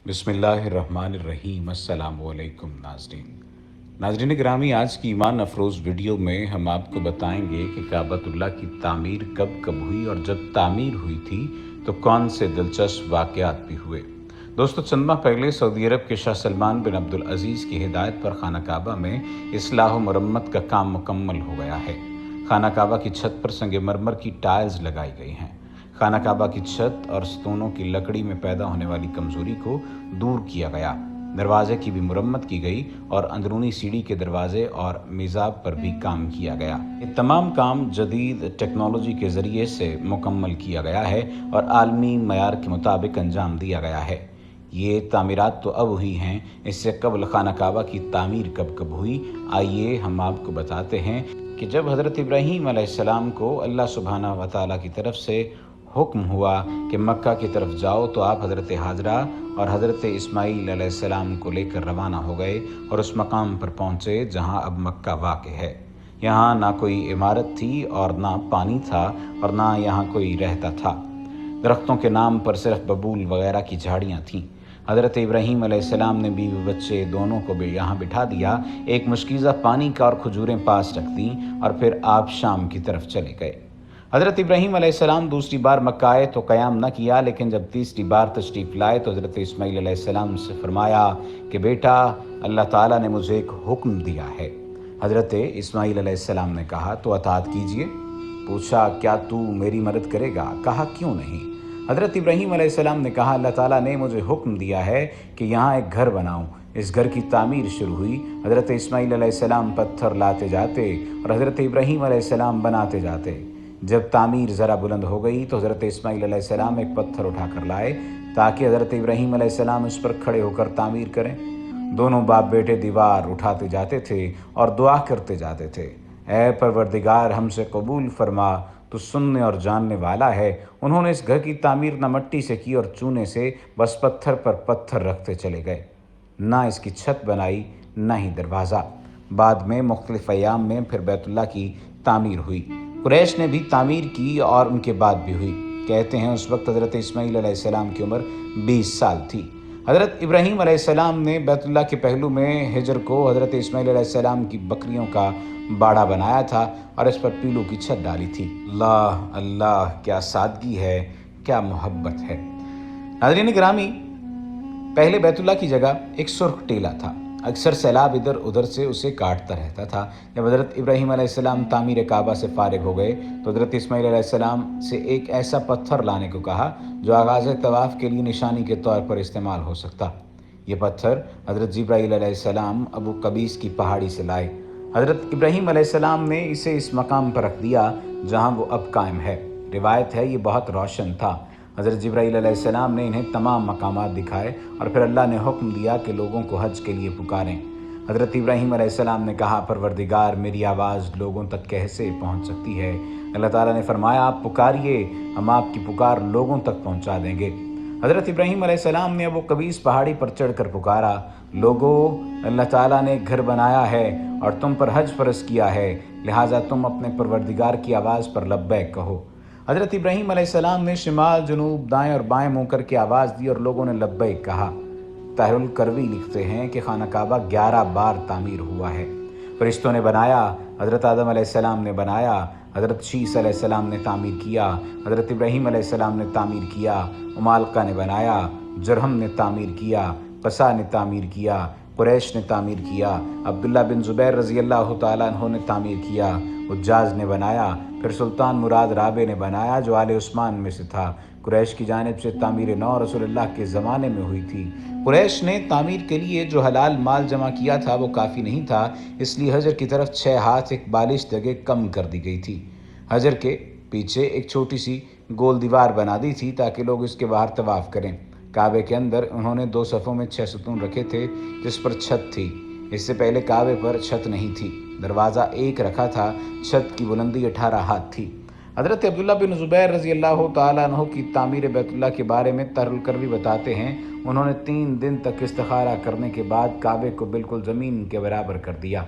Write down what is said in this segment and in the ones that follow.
बिस्मिल्लाहिर्रहमानिर्रहीम। अस्सलाम वालेकुम नाज़रीन गिरामी, आज की ईमान अफरोज़ वीडियो में हम आपको बताएंगे कि काबतुल्लाह की तामीर कब कब हुई और जब तामीर हुई थी तो कौन से दिलचस्प वाक़यात भी हुए। दोस्तों, चंद माह पहले सऊदी अरब के शाह सलमान बिन अब्दुल अज़ीज़ की हिदायत पर खाना काबा में इस्लाह व मरम्मत का काम मुकम्मल हो गया है। खाना काबा की छत पर संगमरमर की टाइल्स लगाई गई हैं। खाना काबा की छत और स्तूनों की लकड़ी में पैदा होने वाली कमज़ोरी को दूर किया गया। दरवाजे की भी मुरम्मत की गई और अंदरूनी सीढ़ी के दरवाजे और मिज़ाब पर भी काम किया गया। ये तमाम काम जदीद टेक्नोलॉजी के ज़रिए से मुकम्मल किया गया है और आलमी मयार के मुताबिक अंजाम दिया गया है। ये तामीरात तो अब हुई हैं, इससे कबल खाना काबा की तामीर कब कब हुई, आइए हम आपको बताते हैं कि जब हज़रत इब्राहीम अलैहिस्सलाम को अल्लाह सुब्हानहू व तआला की तरफ से हुक्म हुआ कि मक्का की तरफ जाओ, तो आप हज़रत हाजरा और हज़रत इस्माईल अलैहिस्सलाम को लेकर रवाना हो गए और उस मकाम पर पहुँचे जहाँ अब मक्का वाक़ है। यहाँ ना कोई इमारत थी और ना पानी था और ना यहाँ कोई रहता था। दरख्तों के नाम पर सिर्फ बबूल वगैरह की झाड़ियाँ थीं। हज़रत इब्राहीम अलैहिस्सलाम ने बीवी बच्चे दोनों को भी यहाँ बिठा दिया, एक मुश्कीज़ा पानी का और खजूरें पास रख दीं और फिर आप शाम की तरफ चले गए। हज़रत इब्राहीम अलैहिस्सलाम दूसरी बार मक्का आए तो क़याम न किया, लेकिन जब तीसरी बार तशरीफ़ लाए तो हज़रत इस्माईल अलैहिस्सलाम से फरमाया कि बेटा, अल्लाह ताला ने मुझे एक हुक्म दिया है। हज़रत इस्माईल अलैहिस्सलाम ने कहा तो अताअत कीजिए। पूछा, क्या तू मेरी मदद करेगा? कहा, क्यों नहीं। हज़रत इब्राहीम अलैहिस्सलाम ने कहा, अल्लाह ताला ने मुझे हुक्म दिया है कि यहाँ एक घर बनाऊँ। इस घर की तामीर शुरू हुई। हज़रत इस्माईल अलैहिस्सलाम पत्थर लाते जाते और हज़रत इब्राहीम अलैहिस्सलाम बनाते जाते। जब तामीर ज़रा बुलंद हो गई तो हज़रत इस्माईल अलैहिस्सलाम एक पत्थर उठा कर लाए ताकि हज़रत इब्राहीम अलैहिस्सलाम उस पर खड़े होकर तामीर करें। दोनों बाप बेटे दीवार उठाते जाते थे और दुआ करते जाते थे, ऐ परवरदिगार, हमसे कबूल फरमा, तो सुनने और जानने वाला है। उन्होंने इस घर की तामीर न मिट्टी से की और चूने से, बस पत्थर पर पत्थर रखते चले गए। ना इसकी छत बनाई, ना ही दरवाज़ा। बाद में मुख्तलिफ़ अय्याम में फिर बैतुल्लाह की तामीर हुई। कुरैश ने भी तामीर की और उनके बाद भी हुई। कहते हैं उस वक्त हज़रत इस्माईल अलैहिस्सलाम की उम्र 20 साल थी। हज़रत इब्राहीम अलैहिस्सलाम ने बैतुल्लाह के पहलू में हिजर को हज़रत इस्माईल अलैहिस्सलाम की बकरियों का बाड़ा बनाया था और इस पर पीलू की छत डाली थी। अल्लाह अल्लाह, क्या सादगी है, क्या मोहब्बत है। नाज़रीन गिरामी, पहले बैतुल्लाह की जगह एक सुर्ख टीला था। अक्सर सैलाब इधर उधर से उसे काटता रहता था। जब हज़रत इब्राहीम अलैहिस्सलाम तामीर काबा से फारिग हो गए तो हज़रत इस्माईल अलैहिस्सलाम से एक ऐसा पत्थर लाने को कहा जो आगाज़ तवाफ़ के लिए निशानी के तौर पर इस्तेमाल हो सकता। ये पत्थर हज़रत जिब्राईल अलैहिस्सलाम अबू कबीस की पहाड़ी से लाए। हज़रत इब्राहीम अलैहिस्सलाम ने इसे इस मकाम पर रख दिया जहाँ वो अब कायम है। रिवायत है ये बहुत रोशन था। हज़रत जिब्राईल अलैहिस्सलाम ने इन्हें तमाम मकामात दिखाए और फिर अल्लाह ने हुक्म दिया कि लोगों को हज के लिए पुकारें। हज़रत इब्राहीम अलैहिस्सलाम ने कहा, परवरदिगार, मेरी आवाज़ लोगों तक कैसे पहुंच सकती है? अल्लाह ताला ने फरमाया, आप पुकारिए, हम आपकी पुकार लोगों तक पहुंचा देंगे। हज़रत इब्राहीम अलैहिस्सलाम ने अबू कबीस पहाड़ी पर चढ़कर पुकारा, लोगों, अल्लाह ताला ने एक घर बनाया है और तुम पर हज फ़र्ज़ किया है, लिहाजा तुम अपने परवरदिगार की आवाज़ पर लब्बैक कहो। हज़रत इब्राहीम अलैहिस्सलाम ने शिमाल, जनूब, दाएं और बाएं मुँह करके आवाज़ दी और लोगों ने लब्बैक कहा। ताहिरुल करवी लिखते हैं कि खाना काबा 11 बार तामीर हुआ है। फरिश्तों ने बनाया, हज़रत आदम अलैहिस्सलाम ने बनाया, हज़रत शीस अलैहिस्सलाम ने तामीर किया, हज़रत इब्राहीम अलैहिस्सलाम ने तामीर किया, उमालका ने बनाया, जरहम ने तामीर किया, कसा ने तामीर किया, कुरैश ने तामीर किया, अब्दुल्ला बिन ज़ुबैर रज़ी अल्लाह तआला अन्हु ने तामीर किया, उज्जाज ने बनाया, फिर सुल्तान मुराद राबे ने बनाया जो आले उस्मान में से था। कुरैश की जानिब से तामीर नौ रसूलुल्लाह के ज़माने में हुई थी। कुरैश ने तामीर के लिए जो हलाल माल जमा किया था वो काफ़ी नहीं था, इसलिए हजर की तरफ 6 हाथ एक बालिश जगह कम कर दी गई थी। हजर के पीछे एक छोटी सी गोल दीवार बना दी थी ताकि लोग इसके बाहर तवाफ़ करें। काबे के अंदर उन्होंने 2 सफ़ों में 6 सतून रखे थे जिस पर छत थी। इससे पहले काबे पर छत नहीं थी। दरवाज़ा एक रखा था। छत की बुलंदी 18 हाथ थी। हज़रत अब्दुल्ला बिन ज़ुबैर रज़ी अल्लाह तआला अन्हु की तामीर बैतुल्लाह के बारे में तारुल करवी बताते हैं, उन्होंने 3 दिन तक इस्तिखारा करने के बाद काबे को बिल्कुल ज़मीन के बराबर कर दिया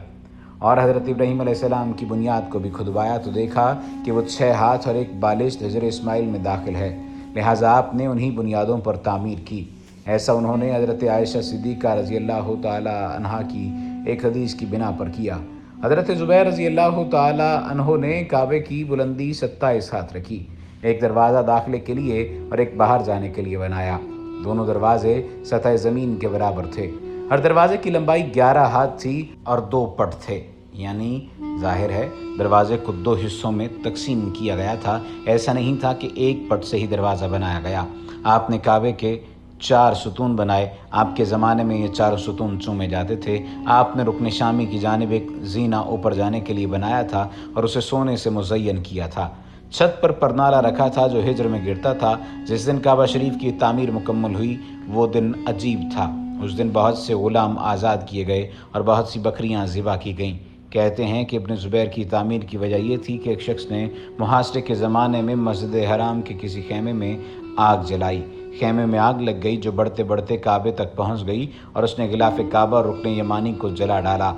और हज़रत इब्राहीम अलैहिस्सलाम की बुनियाद को भी खुदवाया तो देखा कि वो 6 हाथ और एक बालिश हज़रत इस्माइल में दाखिल है, लिहाजा आपने उन्हीं बुनियादों पर तामीर की। ایسا انہوں نے حضرت عائشہ صدیقہ رضی اللہ تعالی عنہا کی ایک حدیث کی بنا پر کیا۔ حضرت زبیر رضی اللہ تعالی عنہ نے کعبے کی بلندی 27 ہاتھ رکھی، ایک دروازہ داخلے کے لیے اور ایک باہر جانے کے لیے بنایا۔ دونوں دروازے سطح زمین کے برابر تھے۔ ہر دروازے کی لمبائی 11 ہاتھ تھی اور 2 پٹ تھے، یعنی ظاہر ہے دروازے کو 2 حصوں میں تقسیم کیا گیا تھا۔ ایسا نہیں تھا کہ ایک پٹ سے ہی دروازہ بنایا گیا۔ آپ نے کعبے کے 4 ستون بنائے۔ آپ کے زمانے میں یہ 4 ستون چومے جاتے تھے۔ آپ نے رکن شامی کی جانب ایک زینہ اوپر جانے کے لیے بنایا تھا اور اسے سونے سے مزین کیا تھا۔ چھت پر پرنالہ رکھا تھا جو ہجر میں گرتا تھا۔ جس دن کعبہ شریف کی تعمیر مکمل ہوئی وہ دن عجیب تھا۔ اس دن بہت سے غلام آزاد کیے گئے اور بہت سی بکریاں ذبح کی گئیں۔ کہتے ہیں کہ ابن زبیر کی تعمیر کی وجہ یہ تھی کہ ایک شخص نے محاصرے کے زمانے میں مسجد حرام کے کسی خیمے میں آگ جلائی۔ خیمے میں آگ لگ گئی جو بڑھتے بڑھتے کعبے تک پہنچ گئی اور اس نے غلاف کعبہ اور رکن یمانی کو جلا ڈالا۔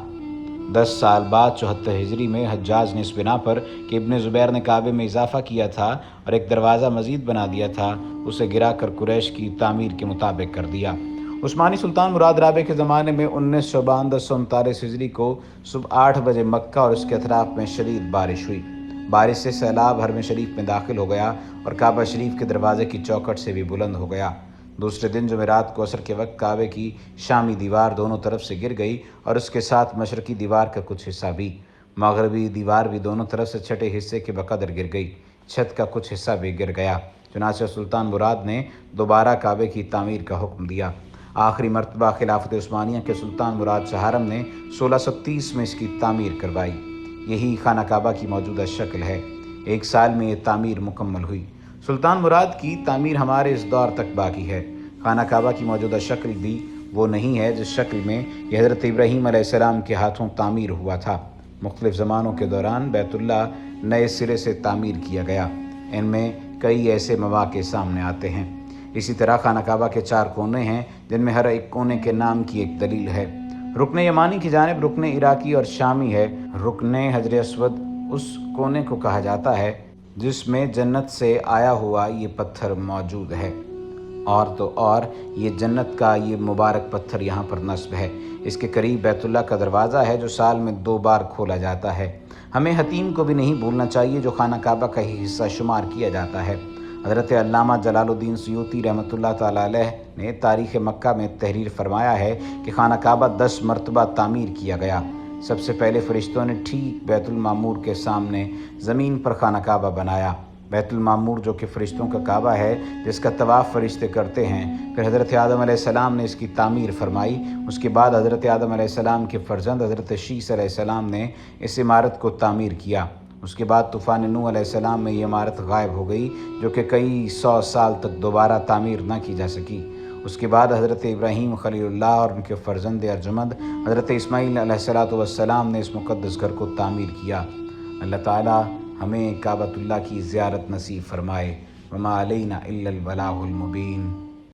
10 سال بعد 74 ہجری میں حجاج نے اس بنا پر کہ ابن زبیر نے کعبے میں اضافہ کیا تھا اور ایک دروازہ مزید بنا دیا تھا، اسے گرا کر قریش کی تعمیر کے مطابق کر دیا۔ عثمانی سلطان مراد رابع کے زمانے میں 19 شعبان 1039 ہجری کو صبح 8 بجے مکہ اور اس کے اطراف میں شدید بارش ہوئی۔ بارش سے سیلاب حرم شریف میں داخل ہو گیا اور کعبہ شریف کے دروازے کی چوکھٹ سے بھی بلند ہو گیا۔ دوسرے دن جمعرات کو عصر کے وقت کعبے کی شامی دیوار دونوں طرف سے گر گئی اور اس کے ساتھ مشرقی دیوار کا کچھ حصہ بھی۔ مغربی دیوار بھی دونوں طرف سے چھٹے حصے کے بقدر گر گئی۔ چھت کا کچھ حصہ بھی گر گیا۔ چنانچہ سلطان مراد نے دوبارہ کعبے کی تعمیر کا حکم دیا۔ آخری مرتبہ خلافت عثمانیہ کے سلطان مراد چہارم نے 1630 میں اس کی تعمیر کروائی۔ یہی خانہ کعبہ کی موجودہ شکل ہے۔ 1 سال میں یہ تعمیر مکمل ہوئی۔ سلطان مراد کی تعمیر ہمارے اس دور تک باقی ہے۔ خانہ کعبہ کی موجودہ شکل بھی وہ نہیں ہے جس شکل میں یہ حضرت ابراہیم علیہ السلام کے ہاتھوں تعمیر ہوا تھا۔ مختلف زمانوں کے دوران بیت اللہ نئے سرے سے تعمیر کیا گیا۔ ان میں کئی ایسے مواقع سامنے آتے ہیں۔ اسی طرح خانہ کعبہ کے 4 کونے ہیں جن میں ہر ایک کونے کے نام کی ایک دلیل ہے۔ رکن یمانی کی جانب رکن عراقی اور شامی ہے۔ رکن حجر اسود اس کونے کو کہا جاتا ہے جس میں جنت سے آیا ہوا یہ پتھر موجود ہے، اور تو اور یہ جنت کا یہ مبارک پتھر یہاں پر نصب ہے۔ اس کے قریب بیت اللہ کا دروازہ ہے جو سال میں 2 بار کھولا جاتا ہے۔ ہمیں حتیم کو بھی نہیں بھولنا چاہیے جو خانہ کعبہ کا ہی حصہ شمار کیا جاتا ہے۔ حضرت علامہ جلال الدین سیوطی رحمۃ اللہ تعالی علیہ نے تاریخ مکہ میں تحریر فرمایا ہے کہ خانہ کعبہ 10 مرتبہ تعمیر کیا گیا۔ سب سے پہلے فرشتوں نے ٹھیک بیت المعمور کے سامنے زمین پر خانہ کعبہ بنایا۔ بیت المعمور جو کہ فرشتوں کا کعبہ ہے جس کا طواف فرشتے کرتے ہیں۔ پھر حضرت آدم علیہ السلام نے اس کی تعمیر فرمائی۔ اس کے بعد حضرت آدم علیہ السلام کے فرزند حضرت شیث علیہ السلام نے اس عمارت کو تعمیر کیا۔ اس کے بعد طوفان نوح علیہ السلام میں یہ عمارت غائب ہو گئی جو کہ کئی 100 سال تک دوبارہ تعمیر نہ کی جا سکی۔ اس کے بعد حضرت ابراہیم خلیل اللہ اور ان کے فرزند ارجمند حضرت اسماعیل علیہ السلام نے اس مقدس گھر کو تعمیر کیا۔ اللہ تعالی ہمیں کعبۃ اللہ کی زیارت نصیب فرمائے۔ وما علینا الا البلاغ المبین۔